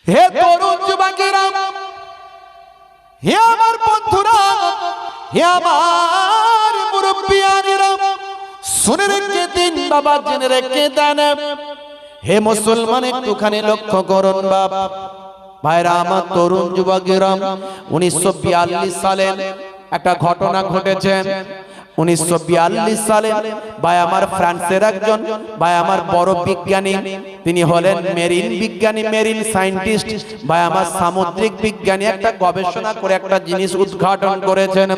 হে তরুণ যুবকেরা, হে আমার বন্ধুরা, হে আমার মুরব্বিয়ানেরা, শুনে রেখে দিন বাবা, জেনে রেখে দেন। হে মুসলমান, একটুখানি লক্ষ্য করুন বাবা ভাইরা আমার, তরুণ যুবকেরা, 1942 সালে একটা ঘটনা ঘটেছে। 1942 সালে ভাই আমার ফ্রান্সের একজন ভাই আমার বড় বিজ্ঞানী, তিনি হলেন মেরিন বিজ্ঞানী, মেরিন সায়েন্টিস্ট ভাই আমার, সামুদ্রিক বিজ্ঞানী। একটা গবেষণা করে একটা জিনিস উদ্ঘাটন করেছেন।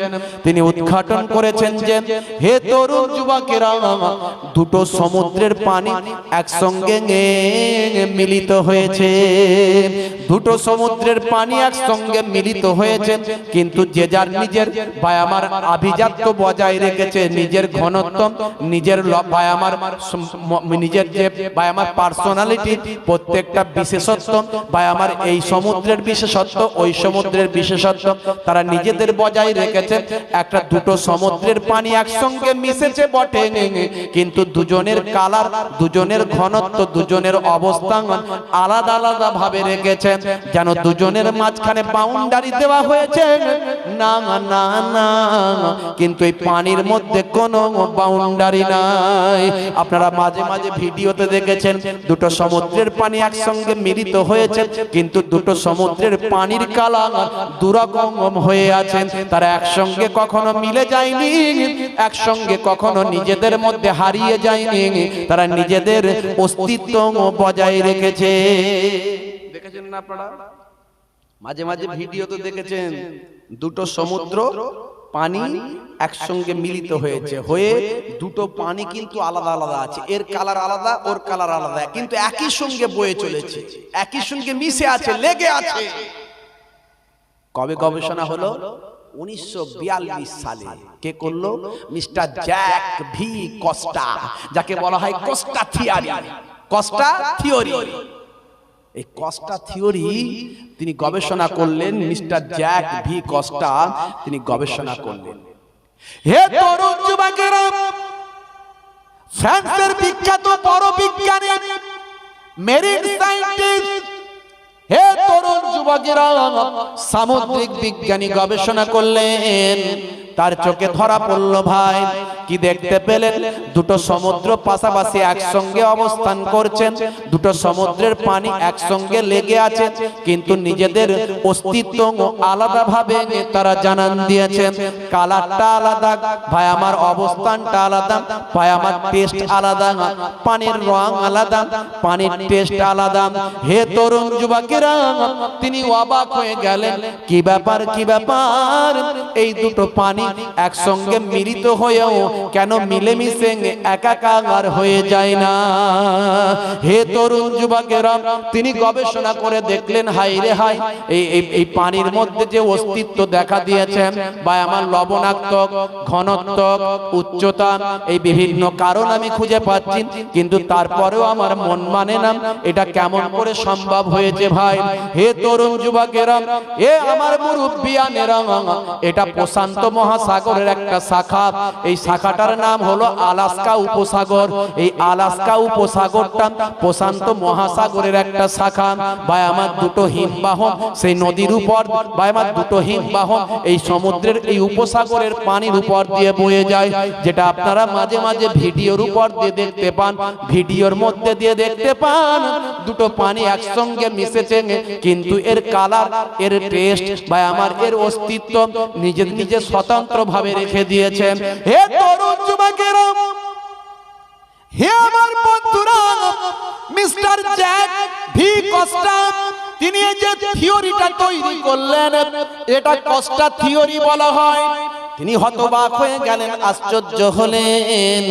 তিনি উদ্ঘাটন করেছেন যে হে তরুণ যুবকেরা, দুটো সমুদ্রের পানি একসঙ্গে মিলিত হয়েছে। দুটো সমুদ্রের পানি একসঙ্গে মিলিত হয়েছে, কিন্তু যে যার নিজের ভাই আমার আভিজাত্য বজায় রেখেছে, নিজের ঘনত্ব, নিজের ভাই আমার নিজের যে ভাই আমার পার্সোনালিটি, প্রত্যেকটা বিশেষত্ব ভাই আমার, এই সমুদ্রের বিশেষত্ব, ওই সমুদ্রের বিশেষত্ব তারা নিজেদের বজায় রেখেছে। একটা দুটো সমুদ্রের পানি একসঙ্গে মিশেছে বটে, কিন্তু দুজনের কালার, দুজনের ঘনত্ব, দুজনের অবস্থান আলাদা আলাদা ভাবে রেখেছে, যেন দুজনের মাঝখানে বাউন্ডারি দেওয়া হয়েছে। না না না, কিন্তু এই পানির মধ্যে কোনো বাউন্ডারি নাই। আপনারা মাঝে মাঝে ভিডিওতে দেখেছেন, দুটো সমুদ্রের পানি একসঙ্গে মিলিত হয়েছে, কিন্তু দুটো সমুদ্রের পানির কালার দুরকম হয়ে আছে। তারা একসঙ্গে কখনো মিলে যায়নি, একসঙ্গে কখনো নিজেদের মধ্যে হারিয়ে যায়নি, তারা নিজেদের অস্তিত্ব বজায় রেখেছে। দেখেছেন না আপনারা? মাঝে মাঝে ভিডিওতে দেখেছেন, দুটো সমুদ্র পানি একসঙ্গে মিলিত হয়েছে, হয়ে দুটো পানি কিন্তু আলাদা আলাদা আছে, এর কালার আলাদা, ওর কালার আলাদা, কিন্তু একই সঙ্গে বয়ে চলেছে, একই সঙ্গে মিশে আছে, লেগে আছে। কবে গবেষণা হলো? 1942 সালে। কে করলো? মিস্টার জ্যাক ভি কস্টা, যাকে বলা হয় কস্টা থিওরি। কস্টা থিওরি, এই কস্টা থিওরি তিনি গবেষণা করলেন। মিস্টার জ্যাক ভি কস্টা তিনি গবেষণা করলেন। হে তরুণ যুবকেরা, ফ্রান্সের বিখ্যাত বড় বিজ্ঞানী, মেরিন সায়েন্টিস্ট, হে তরুণ যুবকেরা, সামুদ্রিক বিজ্ঞানী গবেষণা করলেন। তার চোখে ধরা পড়ল ভাই, কি দেখতে পেলেন? দুটো সমুদ্র পাশাপাশি একসঙ্গে অবস্থান করছেন, দুটো সমুদ্রের পানি একসঙ্গে লেগে আছে, কিন্তু নিজেদের অস্তিত্ব আলাদা ভাবে তারা জানান দিয়েছেন। কালারটা আলাদা ভাই আমার, অবস্থানটা আলাদা ভাই আমার, টেস্ট আলাদা, পানির রং আলাদা, পানির টেস্ট আলাদা। হে তরুণ যুবকেরা, তিনি অবাক হয়ে গেলেন, কি ব্যাপার, কি ব্যাপার, এই দুটো পানি একসঙ্গে মিলিত হয়েও কেন মিলেমিশে একাকার হয়ে যায় না? হে তরুণ যুবকেরা, তিনি গবেষণা করে দেখলেন, হাই রে হাই, এই পানির মধ্যে যে অস্তিত্ব দেখা দিয়েছে বা আমার লবণাক্ত, ঘনত্ব, উচ্চতা, এই বিভিন্ন কারণ আমি খুঁজে পাচ্ছি, কিন্তু তারপরেও আমার মন মানে না, এটা কেমন করে সম্ভব হয়েছে ভাই? হে তরুণ যুবকেরা, এ আমার মুরব্বিয়ানেরা, এটা প্রশান্ত মহাসাগরের একটা শাখা। এই শাখাটার নাম হলো আলাস্কা উপসাগর। এই আলাস্কা উপসাগরটা প্রশান্ত মহাসাগরের একটা শাখা। ভাই আমার, দুটো হিমবাহ সেই নদীর উপর, ভাই আমার, দুটো হিমবাহ এই সমুদ্রের এই উপসাগরের পানির উপর দিয়ে বয়ে যায়, যেটা আপনারা মাঝে মাঝে ভিডিওর উপর দিয়ে দেখতে পান, ভিডিওর মধ্যে দিয়ে দেখতে পান। দুটো পানি একসঙ্গে মিশেছে, কিন্তু এর কালার, এর টেস্ট, ভাই আমার, এর অস্তিত্ব নিজে নিজে স্বতন্ত্র ভাবে রেখে দিয়েছেন। হে তরুণ যুবকেরা, হে আমার বন্ধুরা, মিস্টার জ্যাক ভি কস্টা তিনি এই যে থিওরিটা তৈরি করলেন, এটা কস্টা থিওরি বলা হয়। তিনি হতবাক হয়ে গেলেন, আশ্চর্য হলেন।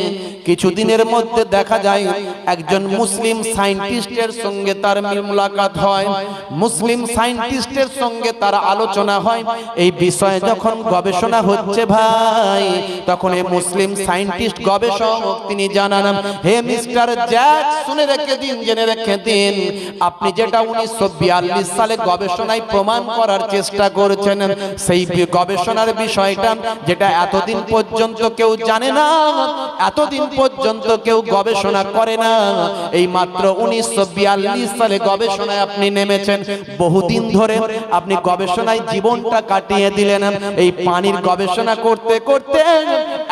কিছুদিনের মধ্যে দেখা যায় একজন মুসলিম সায়েন্টিস্টের সঙ্গে তার মুলাকাত হয়, মুসলিম সায়েন্টিস্টের সঙ্গে তার আলোচনা হয়। এই বিষয়ে যখন গবেষণা হচ্ছে ভাই, তখন এই মুসলিম সায়েন্টিস্ট গবেষক তিনি জানান, হে মিস্টার জ্যাক, শুনে রেখে দিন, জেনে রেখে দিন, আপনি যেটা 1942 সালে গবেষণায় প্রমাণ করার চেষ্টা করেছেন, সেই গবেষণার বিষয়টা যেটা এতদিন পর্যন্ত কেউ জানে না, এতদিন পর্যন্ত কেউ গবেষণা করে না। এই মাত্র 1942 সালে গবেষণায় আপনি নেমেছেন। বহুদিন ধরে আপনি গবেষণায় জীবনটা কাটিয়ে দিলেন। এই পানির গবেষণা করতে করতে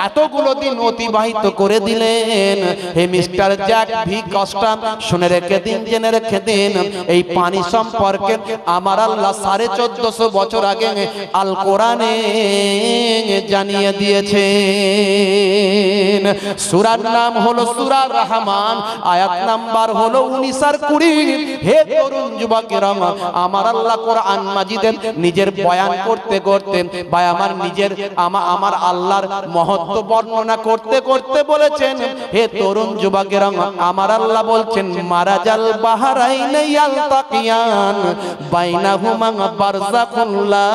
এতগুলো দিন অতিবাহিত করে দিলেন। হে মিস্টার জ্যাক ভি কস্টা, শুনে রেখে দিন, জেনে রেখে দিন, এই পানি সম্পর্কে আমার আল্লাহ 1450 বছর আগে আল কোরআনে জানিয়ে দিয়েছেন। সূরার নাম হলো সূরা রহমান, আয়াত নাম্বার হলো 19 আর 20। হে তরুণ যুবকেরা, আমার আল্লাহ কোরআন মাজিদের নিজের বয়ান করতে করতে বা আমার নিজের আমার আল্লাহর মহত্ব বর্ণনা করতে করতে বলেছেন, হে তরুণ যুবকেরা, আমার আল্লাহ বলছেন, মারাজাল বাহরাইনে ইয়ালতাকিয়ান বাইনাহুমা বারযাখুন লা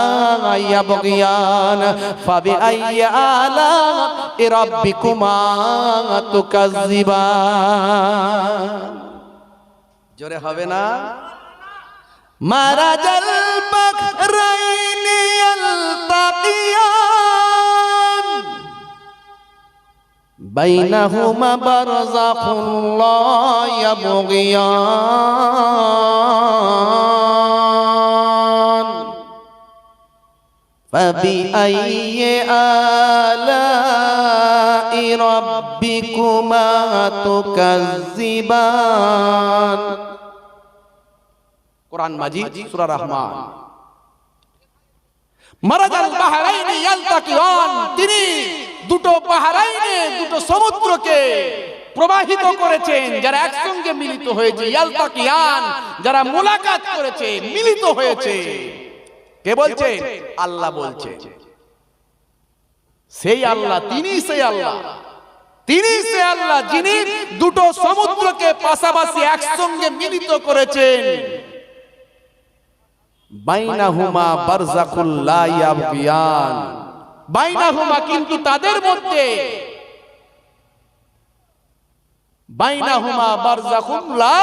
ইয়াবগিয়ান ফাবিআইয়ি আলা'i রাব্বিকুমা তুকাজ্জিবান। জোরে হবে না? মারাজাল বাহরাইনে ইয়ালতাকিয়ান বাইনাহুমা বারযাখুন লা ইয়াবগিয়ান ফাবিআইয়ি আলা'i রাব্বিকুমা তুকাজ্জিবান। কোরআন মাজিদ সূরা রহমান। মারাজাল বাহরাইনে ইয়ালতাকিয়ান, তিনি দুটো বাহরাইনে, দুটো সমুদ্রকে প্রবাহিত করেছেন, যারা একসঙ্গে মিলিত হয়েছে। ইয়ালতাকিয়ান, যারা মুলাকাত করেছে, মিলিত হয়েছে। কে বলছে? আল্লাহ বলছে। সেই আল্লাহ, তিনি সেই আল্লাহ, তিনি সে আল্লাহ যিনি দুটো সমুদ্রকে পাশাপাশি একসঙ্গে মিলিত করেছেন। বাইনাহুমা বারযাখুল লা ইয়াবগিয়ান, বাইনাহুমা, কিন্তু তাদের মধ্যে, বাইনাহুমা বারযাখুন লা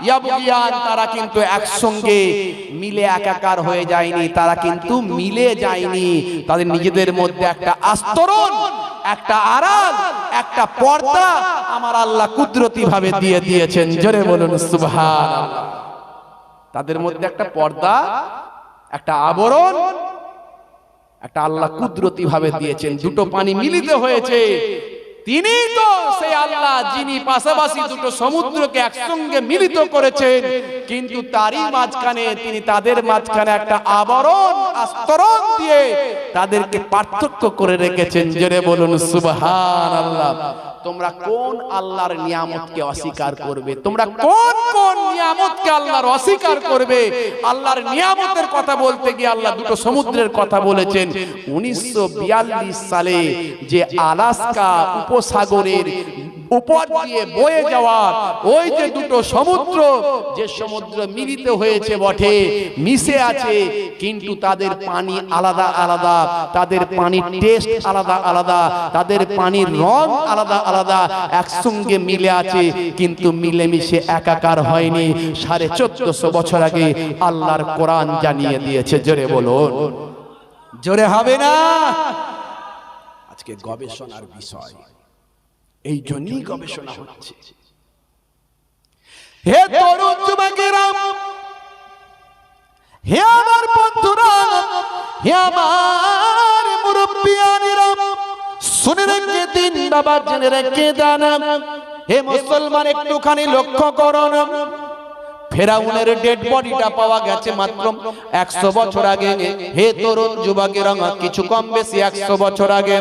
ইয়াবগিয়ান, তারা কিন্তু একসঙ্গে মিলে একাকার হয়ে যায়নি, তারা কিন্তু মিলে যায়নি। তাদের নিজেদের মধ্যে একটা আস্তরণ, একটা আড়াল, একটা পর্দা আমার আল্লাহ কুদরতি ভাবে দিয়ে দিয়েছেন। জোরে বলুন সুবহানাল্লাহ। তাদের মধ্যে একটা পর্দা, একটা আবরণ, একটা আল্লাহ কুদরতি ভাবে দিয়েছেন। দুটো পানি মিলিত হয়েছে। তিনি তো সেই আল্লাহ যিনি পাশাপাশি দুটো সমুদ্রকে একসঙ্গে মিলিত করেছেন, কিন্তু তারই মাঝখানে তিনি তাদের মাঝখানে একটা আবরণ, আস্তরণ দিয়ে তাদেরকে পার্থক্য করে রেখেছেন। জোরে বলুন সুবহানাল্লাহ। তোমরা কোন আল্লাহর নিয়ামতকে অস্বীকার করবে? তোমরা কোন কোন নিয়ামতকে আল্লাহর অস্বীকার করবে? আল্লাহর নিয়ামতের কথা বলতে গিয়ে আল্লাহ দুটো সমুদ্রের কথা বলেছেন। 1942 সালে যে আলাস্কা উপসাগরের উপর দিয়ে বয়ে যাওয়া ওই যে দুটো সমুদ্র, যে সমুদ্র মিলিত হয়েছে বটে, মিশে আছে, কিন্তু তাদের পানি আলাদা আলাদা, তাদের পানির টেস্ট আলাদা আলাদা, তাদের পানির রং আলাদা আলাদা, একসঙ্গে মিলে আছে, কিন্তু মিলেমিশে একাকার হয়নি। 1450 বছর আগে আল্লাহর কোরআন জানিয়ে দিয়েছে। জোরে বলুন, জোরে হবে না? আজকে গবেষণার বিষয়, এই জন্যই গবেষণা হচ্ছে। হে তরুণ যুবকেরা, হে আমার বন্ধুরা, হে আমার মুরব্বিয়ানেরা, শুনে রেখে দিন বাবা, জেনে রেখে দেন। হে মুসলমান, একটুখানি লক্ষ্য করুন। ফেরাউনের ডেড বডিটা পাওয়া গেছে মাত্র 100 বছর আগে। হে তরুণ যুবকেরা, কিছু কম বেশি 100 বছর আগে,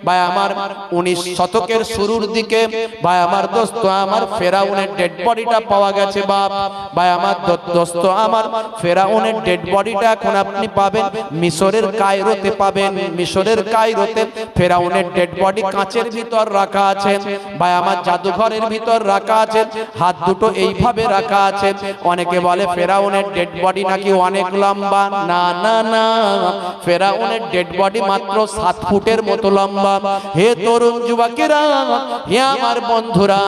ভাই আমার 19 শতকের শুরুর দিকে, ভাই আমার দোস্ত আমার, ফেরাউনের ডেড বডিটা পাওয়া গেছে। বাপ ভাই আমার দোস্ত আমার, ফেরাউনের ডেড বডিটা এখন আপনি পাবেন মিশরের কায়রোতে পাবেন। মিশরের কায়রোতে ফেরাউনের ডেড বডি কাঁচের ভিতর রাখা আছে, ভাই আমার জাদুঘরের ভিতর রাখা আছে। হাত দুটো এইভাবে রাখা আছে, অনেকে বলে ফেরাউনের ডেড বডি নাকি অনেক লম্বা, না না না, ফেরাউনের ডেড বডি মাত্র 7 ফুটের মতো লম্বা। হে তরুণ যুবকেরা, হে আমার বন্ধুরা,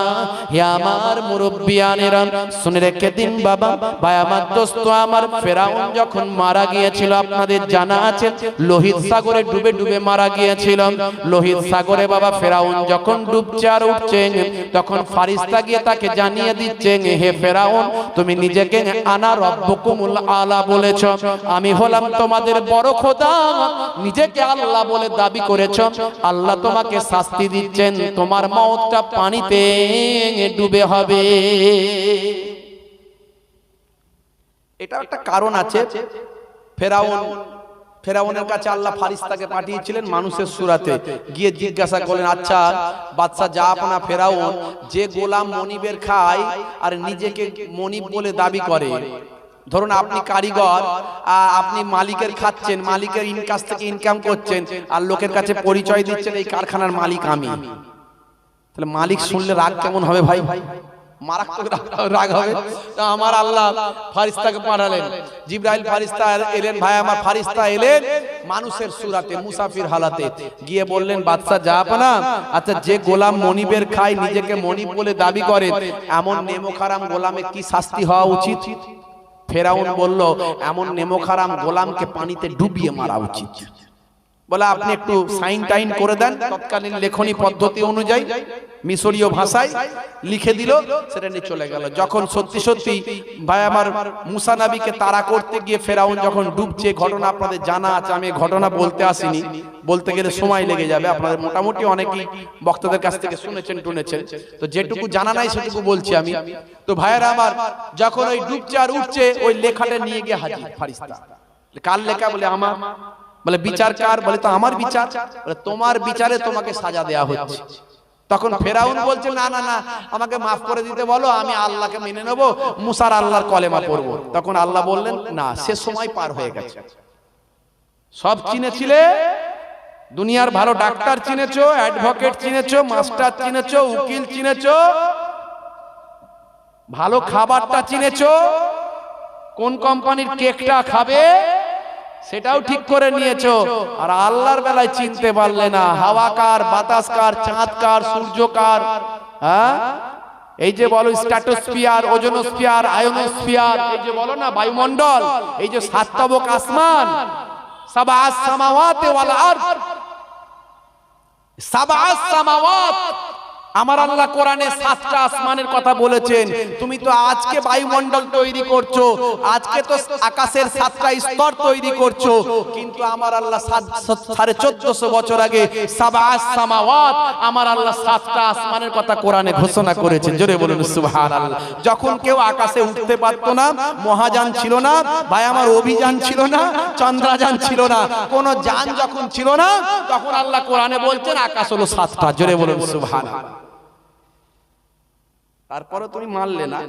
হে আমার মুরব্বিয়ানেরা, শুনে রেখে দিন বাবা, ভাই আমার দোস্ত আমার, ফেরাউন যখন মারা গিয়েছিল আপনাদের জানা আছে লোহিত সাগরে ডুবে ডুবে মারা গিয়েছিল। লোহিত সাগরে বাবা ফেরাউন যখন ডুবছে আর উঠছে, তখন ফারিস্তা গিয়ে তাকে জানিয়ে দিচ্ছে, হে ফেরাউন, তুমি নিজেকে আনা রব্বুকুমুল আলা বলেছ, আমি হলাম তোমাদের বড় খোদা, নিজেকে আল্লাহ বলে দাবি করেছ, আল্লাহ তোমাকে শাস্তি দিচ্ছেন, তোমার মওতটা পানিতে ডুবে হবে। এটা একটা কারণ আছে। ফেরাউনের কাছে আল্লাহ ফারিস্তাকে পাঠিয়েছিলেন মানুষের সুরাতে, গিয়ে জিজ্ঞাসা করলেন, আচ্ছা বাদশা জাহাপনা ফেরাউন, যে গোলাম মনিবের খায় আর নিজেকে মনিব বলে দাবি করে, ধরুন আপনি কারিগর, আপনি মালিকের খাচ্ছেন, মালিকের কাছ থেকে ইনকাম করছেন, আর লোকের কাছে পরিচয় দিচ্ছেন এই কারখানার মালিক আমি, তাহলে মালিক শুনলে রাগ কেমন হবে ভাই? মারাত্মক রাগ হবে। তো আমার আল্লাহ ফারিস্তাকে পাঠালেন, জিবরাইল ফারিস্তা এলেন, ভাই আমার ফারিস্তা এলেন মানুষের সুরাতে, মুসাফির হালাতে, গিয়ে বললেন, বাদশা জাহাপনা, আচ্ছা যে গোলাম মনিবের খায় নিজেকে মনিব বলে দাবি করে, এমন নেমোখারাম গোলামের কি শাস্তি হওয়া উচিত? ফেরাউন বলল, এমন নেমোখারাম গোলামকে পানিতে ডুবিয়ে মারা উচিত। বলে আপনি একটু সাইন টাইন করে দেন, তৎকালীন লেখনী পদ্ধতি অনুযায়ী মিশরীয় ভাষায় লিখে দিল, সেটা নিয়ে চলে গেল। যখন সত্যি সত্যি ভাই আমার মুসা নবীকে তাড়া করতে গিয়ে ফেরাউন যখন ডুবছে, ঘটনা আপনাদের জানা আছে, আমি ঘটনা বলতে আসিনি, বলতে গেলে সময় লেগে যাবে, আপনাদের মোটামুটি অনেকেই বক্তাদের কাছ থেকে শুনেছেন টুনেছেন, তো যেটুকু জানা নাই সেটুকু বলছি আমি। তো ভাইয়েরা আমার, যখন ওই ডুবছে আর উঠছে, ওই লেখাটা নিয়ে গিয়ে হাজির ফারিস্তা। কার লেখা? বলে আমার। বলে বিচার কার? বলে তো আমার বিচার। বলে তোমার বিচারে তোমাকে সাজা দেয়া হচ্ছে। তখন ফেরাউন বলছে, না না না, আমাকে মাফ করে দিতে বলো, আমি আল্লাহকে মেনে নেব, মুসার আল্লাহর কলেমা পড়বো। তখন আল্লাহ বললেন, না, সে সময় পার হয়ে গেছে। সব চিনেছিলে, দুনিয়ার ভালো ডাক্তার চিনেছো, অ্যাডভোকেট চিনেছো, মাস্টার চিনেছো, উকিল চিনেছো, ভালো খাবারটা চিনেছো, কোন কোম্পানির কেকটা খাবে সেটাও ঠিক করে নিয়েছো, আর আল্লাহর বেলায় চিনতে পারলে না, হাওয়া কার, বাতাস কার, চাঁদ কার, সূর্য কার, হ্যাঁ এই যে বলো স্ট্র্যাটোস্ফিয়ার, ওজোনোস্ফিয়ার, আয়োনোস্ফিয়ার, এই যে বলো না বায়ুমণ্ডল, এই যে সাত তবক আসমান, সাবআস সামাওয়াতি ওয়াল আরদ, সাবআস সামাওয়াত, আমার আল্লাহ কোরআনে 7টা আসমানের কথা বলেছেন। তুমি তো আজকে বায়ুমণ্ডল তৈরি করছো, আজকে তো আকাশের 7টা স্তর তৈরি করছো, কিন্তু আমার আল্লাহ 1450 বছর আগে সাবআস সামাওয়াত, আমার আল্লাহ 7টা আসমানের কথা কোরআনে ঘোষণা করেছেন। জোরে বলুন সুবহানাল্লাহ। যখন কেউ আকাশে উঠতে পারতো না, মহাযান ছিল না, ভাই আমার অভিযান ছিল না, চন্দ্রযান ছিল না, কোন যান যখন ছিল না, তখন আল্লাহ কোরআনে বলছেন আকাশ হলো 7টা। জোরে বলুন সুবহানাল্লাহ। তারপরে তুমি মানলে না,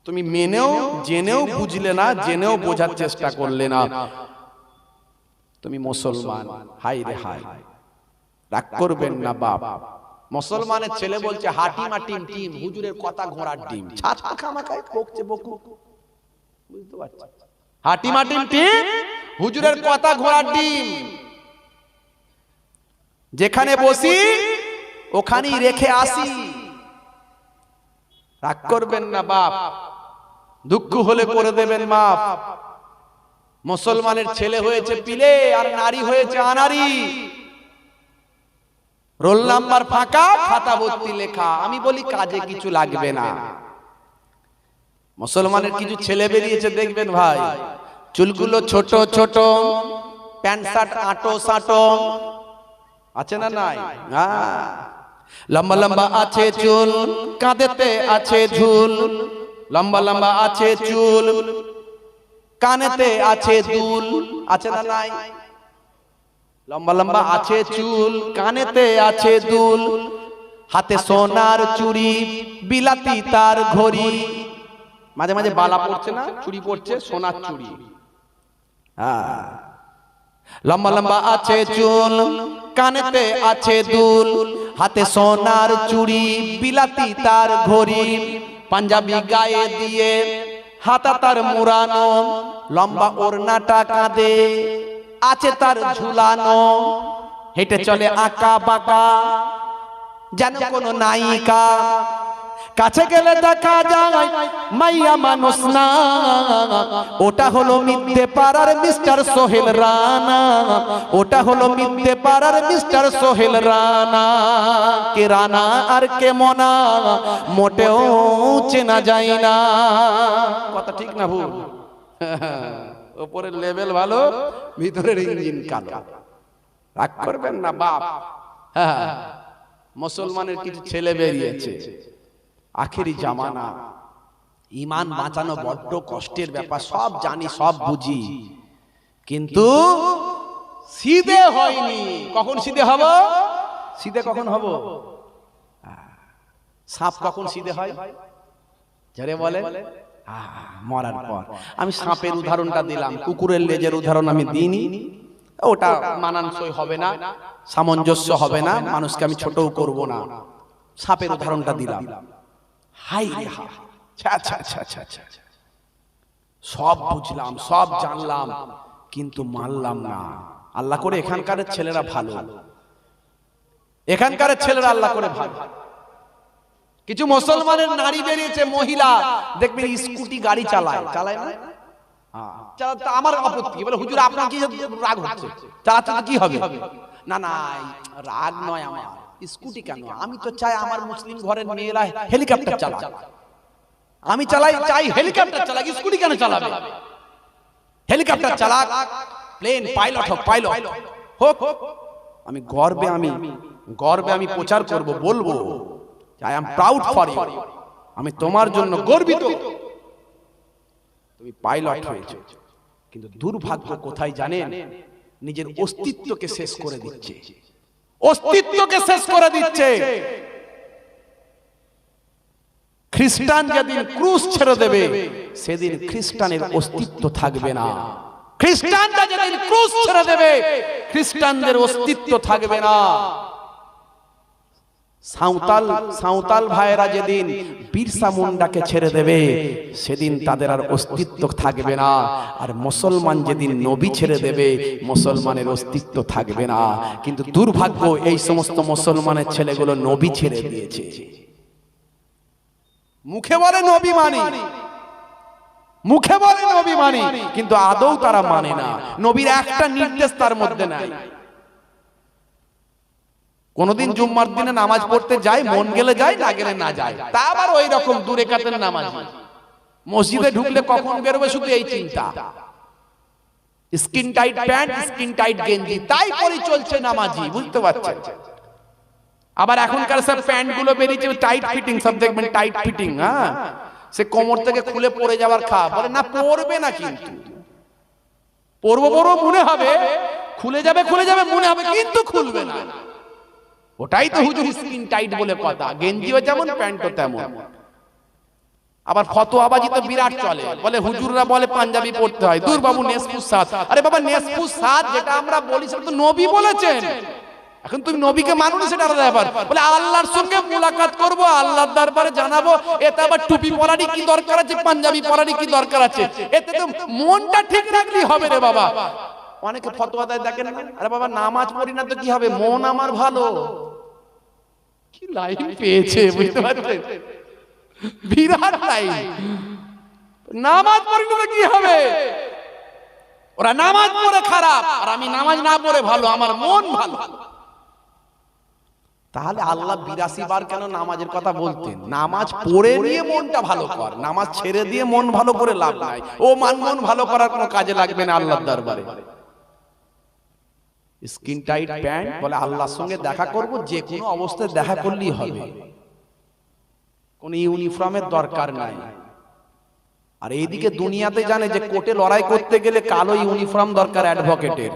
তুমি মেনেও জেনেও বুঝলে না, জেনেও বোঝার চেষ্টা করলে না, তুমি মুসলমান। হাই রে হাই, রাগ করবেন না বাপ। মুসলমানের ছেলে বলছে হাটিমা টিম টিম, হুজুরের কথা ঘোড়ার ডিম, ছাতা খামাখায় বকছে বকু, বুঝতে পারছো? হাটিমা টিম টিম, হুজুরের কথা ঘোড়ার ডিম, যেখানে বসি ওখানেই রেখে আসি। রাগ করবেন না বাপ, দুঃখ হলে করে দেবেন মাপ। মুসলমানের ছেলে হয়েছে পিলে আর নারী হয়েছে আনারি, রোল নাম্বার ফাঁকা, খাতা ভর্তি লেখা। আমি বলি কাজে কিছু লাগবে না। মুসলমানের কিছু ছেলে বেরিয়েছে দেখবেন ভাই, চুলগুলো ছোট ছোট, প্যান্ট শার্ট আটো সাটো, আছে না নাই? লম্বা লম্বা আছে চুল, কাঁধেতে আছে ঝুল, লম্বা লম্বা আছে চুল, কানেতে আছে দুল, আছে না নাই? লম্বা লম্বা আছে চুল, কানেতে আছে দুল, হাতে সোনার চুড়ি, বিলাতি তার ঘড়ি, মাঝে মাঝে বালা পড়ছে না, চুড়ি পড়ছে, সোনার চুড়ি। হ্যাঁ, লম্বা লম্বা আছে চুল, কানেতে আছে দুল, হাতে সোনার চুড়ি, বিলাতি তার ঘড়ি, পাঞ্জাবি গায়ে দিয়ে, হাতা তার মুড়ানো, লম্বা ওড়নাটা কাঁধে আছে তার ঝুলানো, হেঁটে চলে আঁকা বাঁকা যেন কোনো নায়িকা। কাছে গেলে দেখা যায় মাইয়া মানুষ না, ওটা হলো মিথ্যে পাড়ার মিস্টার সোহেল রানা, ওটা হলো মিথ্যে পাড়ার মিস্টার সোহেল রানা। কে রানা আর কে মনা মোটেও চেনা যায় না। কথা ঠিক না ভুল? উপরের লেভেল ভালো, ভিতরের ইঞ্জিন কালো। রাগ করবেন না বাপ। মুসলমানের কিছু ছেলে বেরিয়েছে, আখেরি জামানা, ঈমান বাঁচানো বড্ড কষ্টের ব্যাপার, সব জানি সব বুঝি, কিন্তু সিধে হয়নি। কখন সিধে হব? সিধে কখন হব? সাপ কখন সিধে হয়? যারে বলে মরার পর। আমি সাপের উদাহরণটা দিলাম, কুকুরের লেজের উদাহরণ আমি দিইনি, ওটা মানানসই হবে না, সামঞ্জস্য হবে না, মানুষকে আমি ছোটও করব না। সাপের উদাহরণটা দিলাম। হাই রে হা, সব বুঝলাম, সব জানলাম, কিন্তু মানলাম না। আল্লাহ করে এখানকার ছেলেরা ভালো, এখানকার ছেলেরা আল্লাহ করে ভালো। কিছু মুসলমানের নারী বেরিয়েছে, মহিলা, দেখবেন স্কুটি গাড়ি চালায়, চালায় না? আমার আপত্তি, বলে হুজুর আপনার কি রাগ হচ্ছে, চালাতে কি হবে? না না, রাগ নয় আমার, স্কুটি কেন? আমি তো চাই আমার মুসলিম ঘরের মেয়েরা হেলিকপ্টার চালাক, আমি চাই হেলিকপ্টার চালাক, স্কুটি কেন চালাবে? হেলিকপ্টার চালাক, প্লেন পাইলট হোক, পাইলট হোক। আমি গর্বে আমি প্রচার করব, বলবো I am proud for you, আমি তোমার জন্য গর্বিত, তুমি পাইলট হয়েছো। কিন্তু দুর্ভাগ্য কোথায় জানেন? নিজের অস্তিত্বকে শেষ করে দিচ্ছে, অস্তিত্বকে শেষ করে দিচ্ছে। খ্রিস্টান যেদিন ক্রুশ ছেড়ে দেবে, সেদিন খ্রিস্টানের অস্তিত্ব থাকবে না। খ্রিস্টানরা যেদিন ক্রুশ ছেড়ে দেবে, খ্রিস্টানদের অস্তিত্ব থাকবে না। সাঁওতাল ভাইয়েরা যেদিন বিরসা মুন্ডাকে ছেড়ে দেবে, সেদিন তাদের আর অস্তিত্ব থাকবে না। আর মুসলমান যেদিন নবী ছেড়ে দেবে, মুসলমানের অস্তিত্ব থাকবে না। কিন্তু দুর্ভাগ্য, এই সমস্ত মুসলমানের ছেলেগুলো নবী ছেড়ে দিয়েছে। মুখে বলে নবী মানি, মুখে বলে নবী মানি, কিন্তু আদৌ তারা মানে না। নবীর একটা নির্দেশ তার মধ্যে নাই। কোনদিন জুম্মার দিনে নামাজ পড়তে যায়, মন গেলে যায়, না গেলে না যায়। তা আবার ওই রকম দূরে কাতের নামাজ। মসজিদে ঢুকলে কখন বেরোবে শুধু এই চিন্তা। Skin tight pant, skin tight গেঞ্জি, তাই পরে চলছে নামাজি, বুঝতে পারছেন? আবার এখনকার সব প্যান্ট গুলো বেরিয়েছে টাইট ফিটিং, সব দেখবেন টাইট ফিটিং। হ্যাঁ, সে কোমর থেকে খুলে পড়ে যাওয়ার খা। বলে না, পড়বে না, কিন্তু পরবো মনে হবে, খুলে যাবে মনে হবে, কিন্তু খুলবে না। ওটাই তো হুজুর স্কিন টাইট বলে কথা। গেঞ্জিও যেমন, প্যান্টও তেমন। আবার ফতোয়াবাজি তো বিরাট চলে, বলে হুজুররা বলে পাঞ্জাবি পড়তে হয়। দূর বাবু, নেসফুস সাদ। আরে বাবা, নেসফুস সাদ যেটা আমরা বলি সেটা তো নবী বলেছেন। এখন তুমি নবীকে মানো না, সেটা আলাদা ব্যাপার। বলে আল্লাহর সঙ্গে মুলাকাত করব, আল্লাহর দরবারে জানাবো, এতে আবার টুপি পরারই কি দরকার আছে, পাঞ্জাবি পরারই কি দরকার আছে? এতে তো মনটা ঠিক রাখলেই হবে রে বাবা। অনেকে ফতোয়া দেয়, দেখেন না, আরে বাবা নামাজ পড়ি না তো কি হবে, মন আমার ভালো। কি লাইন পেয়েছে, বুঝতে পারছেন? বিরাট লাইন। নামাজ পড়ি না তো কি হবে? ওরা নামাজ পড়ে খারাপ, আর আমি নামাজ না পড়ে ভালো, আমার মন ভালো। তাহলে আল্লাহ 82 বার কেন নামাজের কথা বলতেন? নামাজ পড়ে নিয়ে মনটা ভালো কর, নামাজ ছেড়ে দিয়ে মন ভালো করে লাভ নাই। ও মন ভালো করার কোনো কাজে লাগবে না আল্লাহর দরবারে। স্কিন টাইট প্যান্ট, বলে আল্লাহর সঙ্গে দেখা করব, যে কোনো অবস্থায় দেখা করলেই হবে, কোন ইউনিফর্মের দরকার নাই। আর এইদিকে দুনিয়াতে জানে যে কোর্টে লড়াই করতে গেলে কালো ইউনিফর্ম দরকার অ্যাডভোকেটের,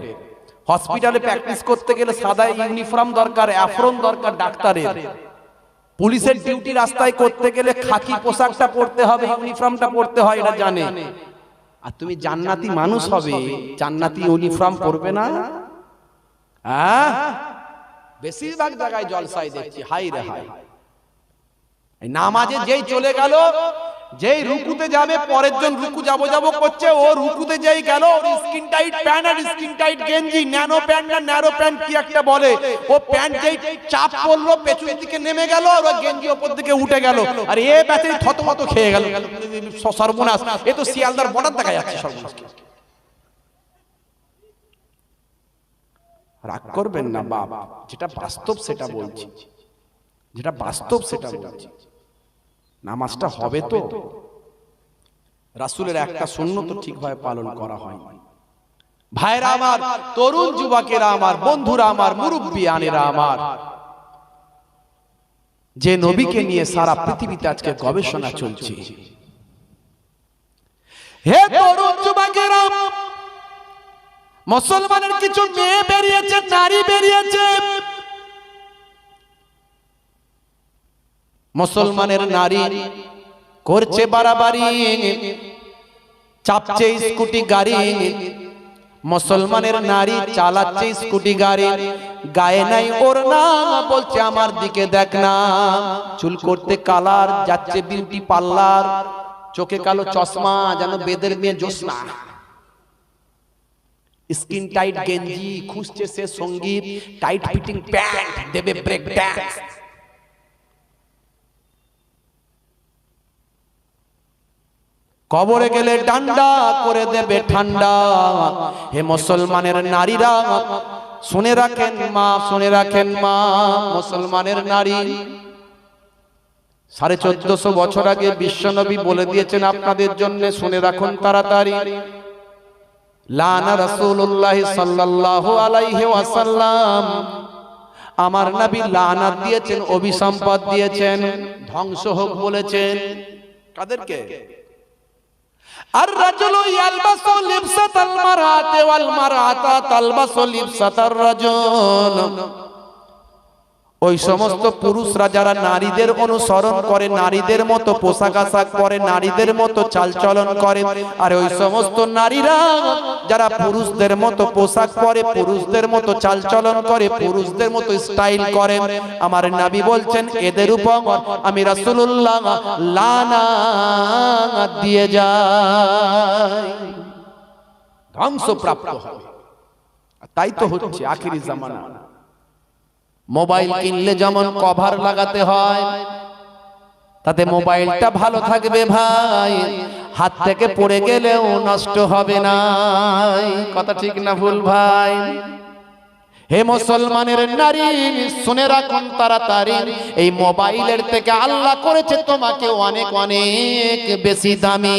হসপিটালে প্র্যাকটিস করতে গেলে সাদা ইউনিফর্ম দরকার, অ্যাফরন দরকার ডাক্তারের, পুলিশের ডিউটি রাস্তায় করতে গেলে খাকি পোশাকটা পরতে হবে, ইউনিফর্মটা পরতে হয়, এটা জানে। আর তুমি জান্নাতি মানুষ হবে, জান্নাতি ইউনিফর্ম পরবে না? হ্যাঁ, বেশিরভাগ জায়গায় জলসায় দেখছি, হাই রে হাই। নামাজে যেই চলে গেল, যেই রুকুতে যাবে, পরের জন রুকু যাবো যাবো করছে, ও রুকুতে যেই গেল, ওর স্কিন টাইট প্যান্ট আর স্কিন টাইট গেঞ্জি, ন্যানো প্যান্ট না ন্যারো প্যান্ট কি একটা বলে, ও প্যান্ট যেই চাপ পড়লো পেছনের দিকে নেমে গেল, আর ওই গেঞ্জি ওপর দিকে উঠে গেল, আর এ ব্যাটারি থতমত খেয়ে গেল। সর্বনাশ, এ তো শিয়ালদার বর্ডার দেখা যাচ্ছে। সর্বনাশ। রাগ করবেন না বাপ, যেটা বাস্তব সেটা বলছি, যেটা বাস্তব সেটা বলছি। নামাজটা হবে তো, রাসূলের একটা সুন্নত ঠিকভাবে পালন করা হয়। ভাইরা আমার, তরুণ যুবকেরা আমার, বন্ধুরা আমার, মুরব্বিয়ানেরা আমার, যে নবীকে নিয়ে সারা পৃথিবীতে আজকে গবেষণা চলছে, হে তরুণ যুবকেরা, মুসলমানের কিছু মেয়ে বেরিয়েছে, নারী বেরিয়েছে, মুসলমানের নারী করছে বাড়াবাড়ি, চাপছে স্কুটি গাড়ি, মুসলমানের নারী চালাচ্ছে স্কুটি গাড়ি, গায়ে নাই ওড়না, বলছে আমার দিকে দেখ না, চুল করতে কালার, যাচ্ছে বিউটি পার্লার, চোখে কালো চশমা, যেন বেদের মেয়ে জোসনা, স্কিন টাইট গেঞ্জি, খুঁজছে সে সঙ্গীত, টাইট ফিটিং প্যান্ট, দেবে ব্রেক ড্যান্স। কবরে গেলে ডান্ডা করে দেবে ঠান্ডা। হে মুসলমানের নারীরা শুনে রাখেন মা, শুনে রাখেন মা, মুসলমানের নারী 1450 বছর আগে বিশ্বনবী বলে দিয়েছেন আপনাদের জন্য, শুনে রাখুন তাড়াতাড়ি। লানা রাসূলুল্লাহ সাল্লাল্লাহু আলাইহি ওয়াসাল্লাম, আমার নবী লানাত দিয়েছেন, অভিসম্পাদ দিয়েছেন, ধ্বংস হোক বলেছেন। কাদেরকে? আর রাজুলু ইয়ালবাসু লিবসাতাল মারআতি ওয়াল মারআতা তালবাসু লিবসাতার রাজুল, ওই সমস্ত পুরুষরা যারা নারীদের অনুসরণ করে, নারীদের মতো পোশাক আশাক পরে, নারীদের মতো চালচলন করে, আর ওই সমস্ত নারীরা যারা পুরুষদের মতো পোশাক পরে, পুরুষদের মতো চালচলন করে, পুরুষদের মতো স্টাইল করে, আমার নবী বলছেন এদের উপর আমি রাসূলুল্লাহ লানাত দিয়ে যাই, ধ্বংসপ্রাপ্ত হবে। তাই তো হচ্ছে আখিরি জামানা। মোবাইল কিনলে যেমন কভার লাগাতে হয়, তাতে মোবাইলটা ভালো থাকবে ভাই, হাত থেকে পড়ে গেলেও নষ্ট হবে না। কথা ঠিক না ভুল ভাই? হে মুসলমানের নারী শুনে রাখুন তাড়াতাড়ি, এই মোবাইলের থেকে আল্লাহ করেছে তোমাকে অনেক অনেক বেশি দামি।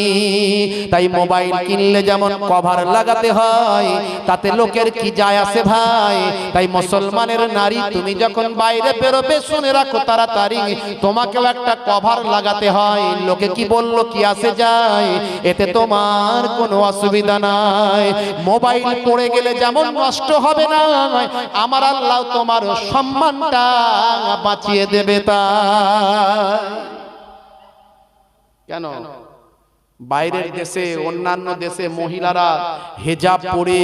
তাই মোবাইল কিনলে যেমন কভার লাগাতে হয়, তাতে লোকের কি যায় আসে ভাই? তাই মুসলমানের নারী তুমি যখন বাইরে বেরোবে, শুনে রাখো তাড়াতাড়ি, তোমাকেও একটা কভার লাগাতে হয়। লোকে কি বললো কি আসে যায়, এতে তোমার কোনো অসুবিধা নাই। মোবাইল পড়ে গেলে যেমন নষ্ট হবে না, আমার আল্লাহ তোমার সম্মানটা বাঁচিয়ে দেবে। তাই কেন বাইরের দেশে, অন্যান্য দেশে মহিলারা হিজাব পরে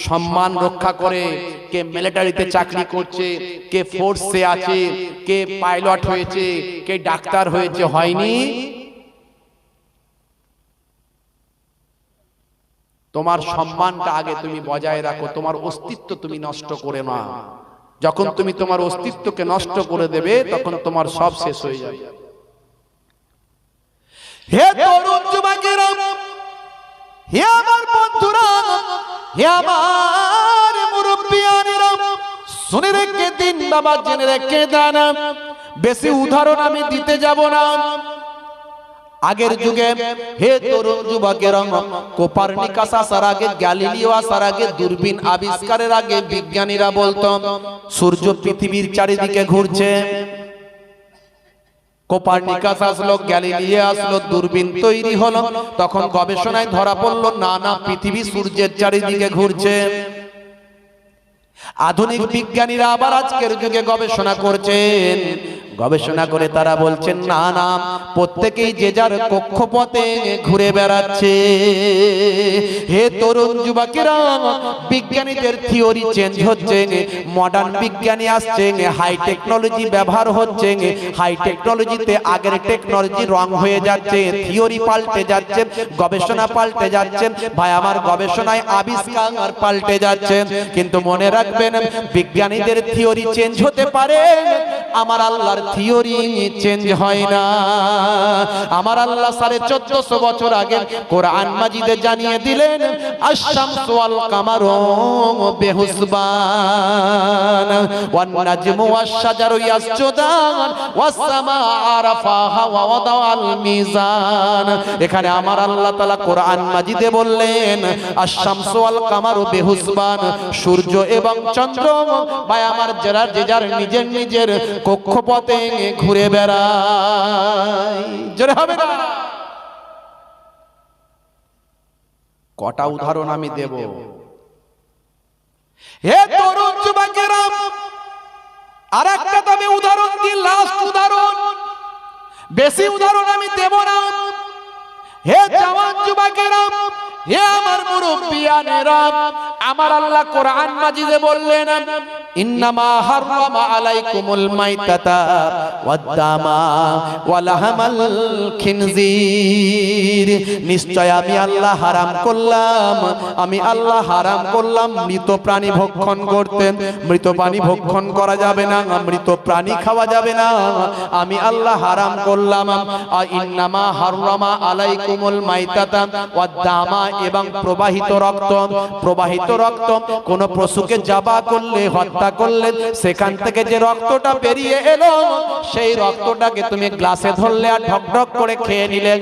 সম্মান রক্ষা করে, কে মিলিটারিতে চাকরি করছে, কে ফোর্সে আছে, কে পাইলট হয়েছে, কে ডাক্তার হয়েছে, হয়নি? তোমার সম্মানটা আগে তুমি বজায় রাখো, তোমার অস্তিত্ব তুমি নষ্ট করে না। যখন তুমি তোমার অস্তিত্বকে নষ্ট করে দেবে, তখন তোমার সব শেষ হয়ে যাবে। হে তরুণ যুবকেরা, হে আমার বন্ধুরা, হে আমার মুরব্বিয়ানেরা, শুনে রেখে দিন বাবা, জেনে রেখে দেন। বেশি উদাহরণ আমি দিতে যাব না। আগের যুগে হে তরুণ যুবকেরা, কোপারনিকাস আসার আগে, গ্যালিলিও আসার আগে, দূরবীন আবিষ্কারের আগে বিজ্ঞানীরা বলতো সূর্য পৃথিবীর চারিদিকে ঘুরছে। কোপারনিকাস আসলো, গ্যালিলিও আসলো, দূরবীন তৈরি হলো, তখন গবেষণায় ধরা পড়লো না না, পৃথিবী সূর্যের চারিদিকে ঘুরছে। আধুনিক বিজ্ঞানীরা আবার আজকের যুগে গবেষণা করছেন, গবেষণা করে তারা বলছেন না না, প্রত্যেকেই যে যার কক্ষপথে ঘুরে বেড়াচ্ছে। হে তরুণ যুবকেরা, বিজ্ঞানীদের থিওরি চেঞ্জ হচ্ছে, মডার্ন বিজ্ঞানী আসছে, হাই টেকনোলজি ব্যবহার হচ্ছে, হাই টেকনোলজিতে আগের টেকনোলজি রং হয়ে যাচ্ছে, থিওরি পাল্টে যাচ্ছে, গবেষণা পাল্টে যাচ্ছে। ভাই আমার, গবেষণায় আবিষ্কার পাল্টে যাচ্ছে, কিন্তু মনে রাখবেন বিজ্ঞানীদের থিওরি চেঞ্জ হতে পারে, আমার আল্লাহর থিওরি চেঞ্জ হয় না। আমার আল্লাহ 1450 বছর আগে কোরআন মাজিদে জানিয়ে দিলেন, আশ-শামসু ওয়াল কামারু বিহুসবান ওয়ান নাজমু ওয়াশ-শাজারু ইয়াসজুদান ওয়াস-সামাআ রাফাহা ওয়া ওয়াদাআল মিজান। এখানে আমার আল্লাহ তাআলা কোরআন মাজিদে বললেন, আশ-শামসু ওয়াল কামারু বিহুসবান, সূর্য এবং চন্দ্র ভাই আমার যারা যে যার নিজের নিজের কক্ষপথে ঘুরে বেড়ায়। জোরে হবে না? কটা উদাহরণ আমি দেব। হে তরুণ যুবকেরা, আরেকটা তবে উদাহরণ দিই, লাস্ট উদাহরণ, বেশি উদাহরণ আমি দেব না। হে জওয়ান যুবকেরা, হে আমার মুরব্বিয়ানেরা, আমার আল্লাহ কোরআন মাজিদে বললেন, ইন্নামা হাররামা আলাইকুমুল মাইতাতা ওয়াদ-দামা ওয়া লাহমাল খিনজির, নিশ্চয় আমি আল্লাহ হারাম করলাম, আমি আল্লাহ হারাম করলাম মৃত প্রাণী ভক্ষণ করতে। মৃত প্রাণী ভক্ষণ করা যাবে না, মৃত প্রাণী খাওয়া যাবে না, আমি আল্লাহ হারাম করলাম। ইন্নামা হাররামা আলাইকুমুল মাইতাতা ওয়াদ-দামা, এবং প্রবাহিত রক্ত। প্রবাহিত রক্ত কোন পশুকে যাবা করলে, হত্যা করলে, সেখান থেকে যে রক্তটা বেরিয়ে এলো, সেই রক্তটাকে তুমি গ্লাসে ধরলে আর ঢক ঢক করে খেয়ে নিলে,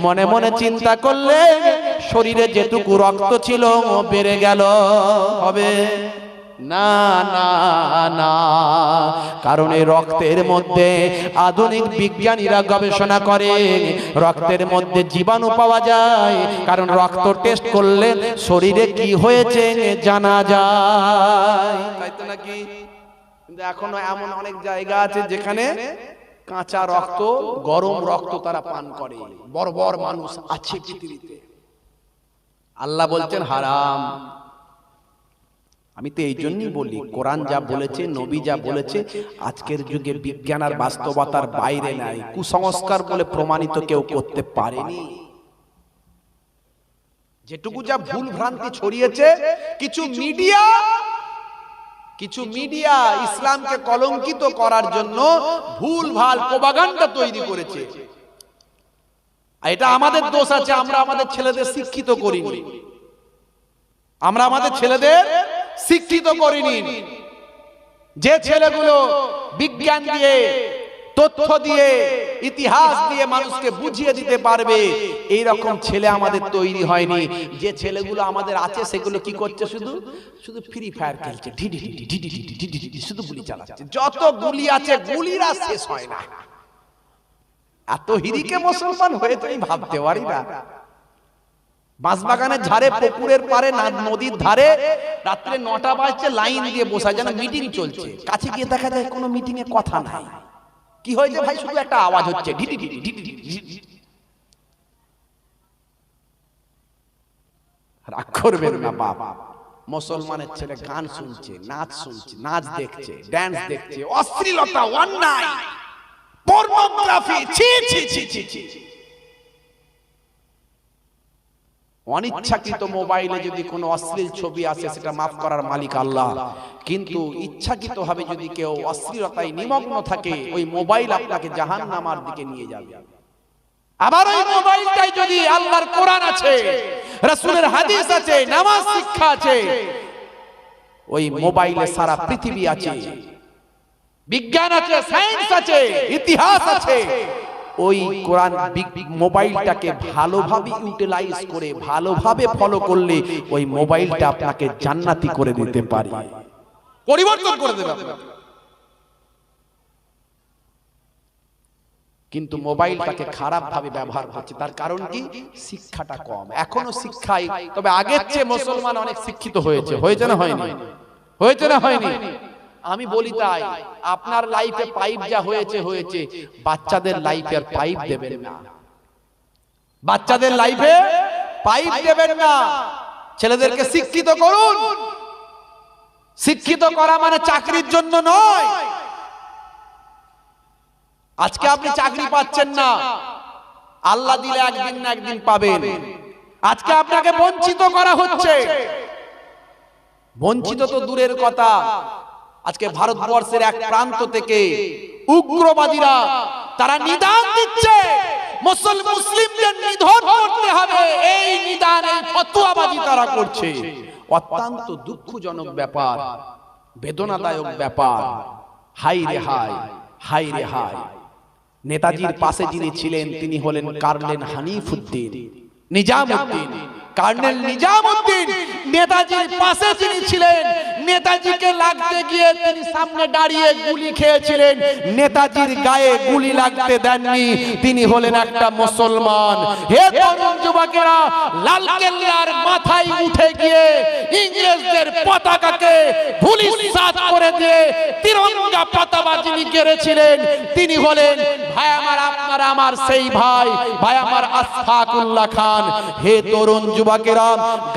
মনে মনে চিন্তা করলে শরীরে যেটুকু রক্ত ছিল বেড়ে গেল, হবে না? না না, কারণ এই রক্তের মধ্যে আধুনিক বিজ্ঞানীরা গবেষণা করে, রক্তের মধ্যে জীবাণু পাওয়া যায়, কারণ রক্ত টেস্ট করলে শরীরে কি হয়েছে জানা যায়, তাই তো নাকি? কিন্তু এখনো এমন অনেক জায়গা আছে যেখানে কাঁচা রক্ত, গরম রক্ত তারা পান করে। বর্বর মানুষ আছে পৃথিবীতে। আল্লাহ বলছেন হারাম। আমি তো এই জন্যই বলি, কোরআন যা বলেছে, নবী যা বলেছে, আজকের যুগে বিজ্ঞান আর বাস্তবতার বাইরে নাই। কুসংস্কার বলে প্রমাণিত কেউ করতে পারেনি। যেটুকু যা ভুল ভ্রান্তি ছড়িয়েছে কিছু মিডিয়া ইসলামকে কলঙ্কিত করার জন্য ভুল ভাল প্রপাগান্ডা তৈরি করেছে। এটা আমাদের দোষ আছে, আমরা আমাদের ছেলেদের শিক্ষিত করিনি। আমরা আমাদের ছেলেদের শিক্ষিত করিনি। যে ছেলেগুলো বিজ্ঞান দিয়ে, তথ্য দিয়ে, ইতিহাস দিয়ে মানুষকে বুঝিয়ে দিতে পারবে, এই রকম ছেলে আমাদের তৈরি হয়নি। যে ছেলেগুলো আমাদের আছে সেগুলো কি করছে? শুধু শুধু ফ্রি ফায়ার খেলছে, শুধু গুলি চালাচ্ছে। যত গুলি আছে, গুলির আর শেষ হয় না। এত হিরিকে মুসলমান হয়েছে আমি ভাবতে পারি না। বাঁশবাগানের ধারে, পুকুরের পারে, নদীর ধারে রাত্রে 9টা বাজছে, লাইন দিয়ে বসা, যেন মিটিং চলছে। কাছে গিয়ে দেখা যায় কোনো মিটিং এ কথা নাই। কি হয়েছে ভাই? শুধু একটা আওয়াজ হচ্ছে, ঢিডি ঢিডি ঢিডি ঢিডি। রাগ করবেন না বাবা, মুসলমানের ছেলে গান শুনছে, নাচ শুনছে, নাচ দেখছে, ড্যান্স দেখছে, অশ্লীলতা, অন্যায়, পর্নোগ্রাফি, ছি ছি ছি ছি ছি। অনিচ্ছাকৃত মোবাইলে যদি কোনো অশ্লীল ছবি আসে, সেটা মাফ করার মালিক আল্লাহ। কিন্তু ইচ্ছাকৃত ভাবে যদি কেউ অশ্লীলতায় নিমগ্ন থাকে, ওই মোবাইল আপনাকে জাহান্নামের দিকে নিয়ে যাবে। আবার ওই মোবাইলটাই যদি আল্লাহর কোরআন আছে, রাসূলের হাদিস আছে, নামাজ শিক্ষা আছে, ওই মোবাইলে সারা পৃথিবী আছে, বিজ্ঞান আছে, সায়েন্স আছে, ইতিহাস আছে। ওই কোরআন মোবাইলটাকে ভালোভাবে ইউটিলাইজ করে, ভালোভাবে ফলো করলে ওই মোবাইলটা আপনাকে জান্নাতি করে দিতে পারে, পরিবর্তন করে দেবে আপনাকে। কিন্তু মোবাইলটাকে খারাপ ভাবে ব্যবহার করছে, তার কারণ কি? শিক্ষাটা কম। এখনো শিক্ষাই, তবে আগের চেয়ে মুসলমান অনেক শিক্ষিত হয়েছে। হয়েছে না হয়নি? হয়েছে না হয়নি? আমি বলি তাই, আপনার লাইফে পাইপ যা হয়েছে হয়েছে, বাচ্চাদের লাইফে আর পাইপ দেবেন না। বাচ্চাদের লাইফে পাইপ দেবেন না, ছেলেদেরকে শিক্ষিত করুন। শিক্ষিত করা মানে চাকরির জন্য নয়। আজকে আপনি চাকরি পাচ্ছেন না, আল্লাহ দিলে একদিন না একদিন পাবেন। আজকে আপনাকে বঞ্চিত করা হচ্ছে। বঞ্চিত তো দূরের কথা, আজকে ভারতবর্ষের এক প্রান্ত থেকে উগ্রবাদীরা তারা নিদান দিচ্ছে, মুসলিমদের নিধন করতে হবে, এই নিদান, এই ফতোয়াবাজি তারা করছে। অত্যন্ত দুঃখজনক ব্যাপার, বেদনাদায়ক ব্যাপার। হাই রে হাই, হাই রে হাই। নেতাজির পাশে যিনি ছিলেন তিনি হলেন কর্নেল হানিফউদ্দিন নিজামউদ্দিন। কর্নেল নিজামউদ্দিন নেতাজির পাশে যিনি ছিলেন, নেতাজিকে লাগতে গিয়ে তিনি সামনে দাঁড়িয়ে গুলি খেয়েছিলেন, নেতাজির গায়ে গুলি লাগতে দেননি। তিনি হলেন একটা মুসলমান। হে তরুণ যুবকেরা, লালকেল্লার মাথায় উঠে গিয়ে ইংরেজদের পতাকাকে ধূলিসাৎ করে দিয়ে তিরঙ্গা পতাকা যিনি গেড়েছিলেন তিনি হলেন ভাই আমার, আপনার আমার সেই ভাই, ভাই আমার আশফাকুল্লাহ খান। হে তরুণ যুবকেরা,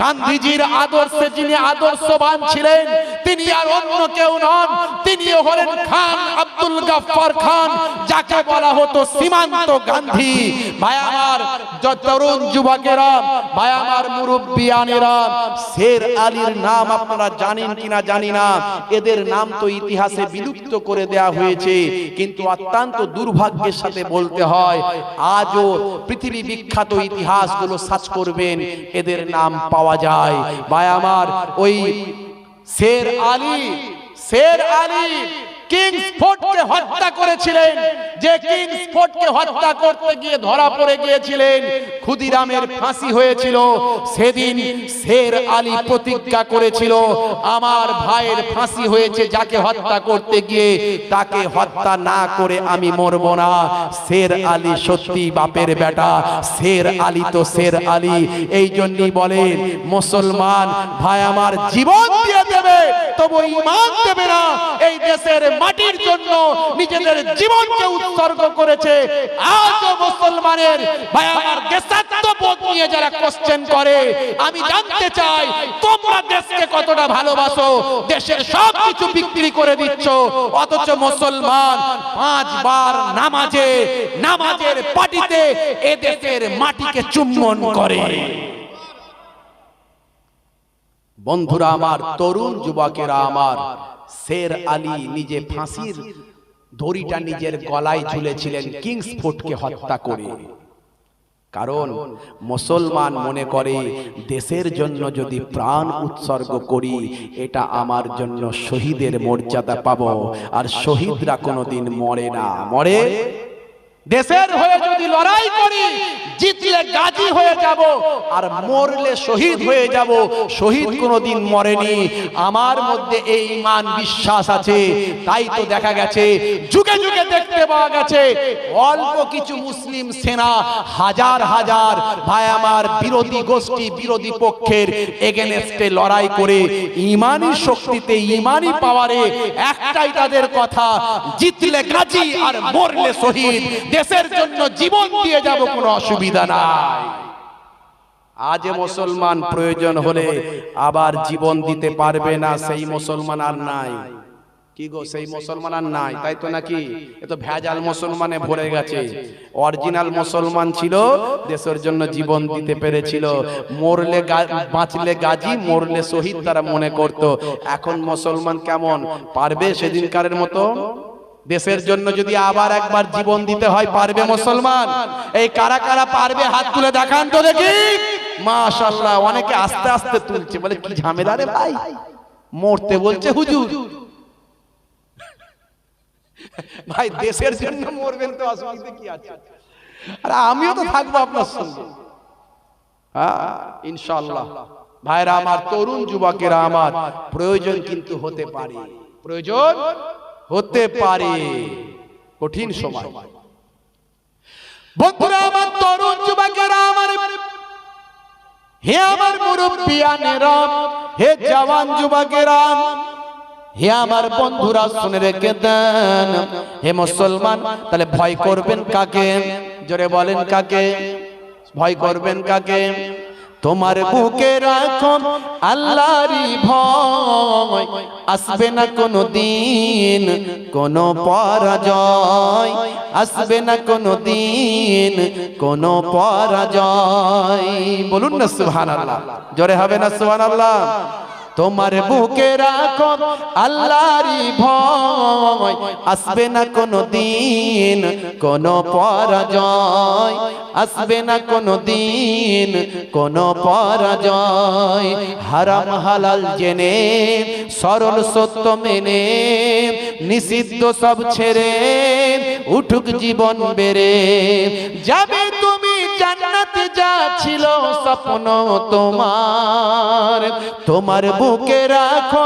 গান্ধীজির আদর্শে যিনি আদর্শবান ছিলেন তিনি আর অন্য কেউ নন, তিনি হলেন খান আব্দুল গফফার খান, যাকে বলা হতো সীমান্ত গান্ধী। ভাই আমার তরুণ যুবকেরা, ভাই আমার মুরব্বিয়ানেরা, শের আলীর নাম আপনারা জানেন কিনা জানি না, এদের নাম তো ইতিহাসে বিলুপ্ত করে দেয়া হয়েছে, কিন্তু অত্যন্ত দুর্ভাগ্যের সাথে বলতে হয় আজও পৃথিবী বিখ্যাত ইতিহাসগুলো সার্চ করবেন, এদের নাম পাওয়া যায়। ভাই আমার ওই শের আলী কিংসফোর্ডকে হত্যা করেছিলেন, যে কিংসফোর্ডকে হত্যা করতে গিয়ে ধরা পড়ে গিয়েছিলেন, ক্ষুদিরামের ফাঁসি হয়েছিল। সেদিন শের আলী প্রতিজ্ঞা করেছিল, আমার ভাইয়ের ফাঁসি হয়েছে, যাকে হত্যা করতে গিয়ে তাকে হত্যা না করে আমি মরব না। শের আলী সত্যি বাপের বেটা, শের আলী তো শের আলী। এই জন্যই বলেন মুসলমান ভাই আমার জীবন দিয়ে দেবে তবু ঈমান দেবে না। এই দেশের মাটির জন্য নিজেদের জীবনকে উৎসর্গ করেছে। আজও মুসলমানের ভাই আমার দেশাত্মবোধ নিয়ে যারা কোশ্চেন করে, আমি জানতে চাই তোমরা দেশকে কতটা ভালোবাসো। দেশের সব কিছু বিক্রি করে দিচ্ছ, অথচ মুসলমান 5 বার নামাজের পাটিতে এ দেশের মাটিকে চুম্বন করে। বন্ধুরা আমার, তরুণ যুবকেরা আমার, শের আলী নিজে ফাঁসির দড়িটা নিজের গলায় ঝুলেছিলেন কিংসফোর্ডকে হত্যা করে। কারণ মুসলমান মনে করে দেশের জন্য যদি প্রাণ উৎসর্গ করি এটা আমার জন্য শহীদের মর্যাদা পাবো। আর শহীদরা কোনোদিন মরে না, মরে দেশের হয়ে যদি লড়াই করি জিতলে গাজী হয়ে যাব, আর মরলে শহীদ হয়ে যাব। শহীদ কোনোদিন মরেনি। আমার মধ্যে এই ঈমান বিশ্বাস আছে, তাই তো দেখা গেছে যুগে যুগে দেখতে পাওয়া গেছে অল্প কিছু মুসলিম সেনা হাজার হাজার ভাই আমার বিরোধী গোষ্ঠী বিরোধী পক্ষের এগেনস্টে লড়াই করে ঈমানি শক্তিতে ঈমানি পাওয়ারে একটাই তাদের কথা, জিতলে গাজী আর মরলে শহীদ। দেশের জন্য জীবন দিয়ে যাব, কোনো অসুবিধা নাই। আজ মুসলমান প্রয়োজন হলে আবার জীবন দিতে পারবে না, সেই মুসলমান আর নাই। কি গো, সেই মুসলমান আর নাই, তাই তো নাকি? এ তো ভেজাল মুসলমানে ভরে গেছে। অরিজিনাল মুসলমান ছিল, দেশের জন্য জীবন দিতে পেরেছিল। মরলে বাঁচলে গাজী, মরলে শহীদ তারা মনে করত। এখন মুসলমান কেমন পারবে সেদিনকারের মতো? দেশের জন্য যদি আবার একবার জীবন দিতে হয় পারবে মুসলমান? এই কারা কারা পারবে হাত তুলে দেখান তো দেখি। মাশাআল্লাহ, অনেকে আস্তে আস্তে তুলছে, বলে কি ঝামেলা রে ভাই, মরতে বলছে হুজুর। ভাই দেশের জন্য মরবেন তো অসুবিধা কি আছে? আরে আমিও তো থাকবো আপনার সঙ্গে, হ্যাঁ ইনশাআল্লাহ। ভাইরা আমার, তরুণ যুবকেরা আমার, প্রয়োজন কিন্তু হতে পারে, প্রয়োজন হতে পারে কঠিন সময়। বন্ধুরা আমার, তরুণ যুবকেরা আমার, হে আমার মুরব্বিয়ানেরা, হে জওয়ান যুবকেরা, হে আমার বন্ধুরা, শুনে রেখে দেন। হে মুসলমান, তাহলে ভয় করবেন কাকে? জোরে বলেন কাকে ভয় করবেন? কাকে? তোমার বুকে রাখো আল্লাহরই ভয়, আসবে না কোনো দিন কোনো পরাজয়, আসবে না কোনো দিন কোনো পরাজয়। বলুন না সুবহানাল্লাহ, জোরে হবে না সুবহানাল্লাহ? তোমার বুকে রাখো আল্লাহরই ভয়, আসবে না কোনো দিন কোনো পরাজয়, আসবে না কোনো দিন কোনো পরাজয়। হারাম হালাল জেনে সরল সত্য মেনে নিষিদ্ধ সব ছেড়ে উঠুক জীবন বেড়ে যাবে তুমি জান্নাতে যা ছিল স্বপ্ন তোমার। তোমার বুকে রাখো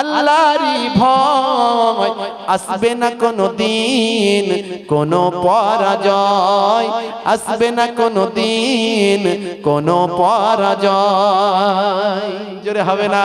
আল্লাহরই ভয়, আসবে না কোনো দিন কোনো পরাজয়, আসবে না কোনো দিন কোনো পরাজয়। জোরে হবে না?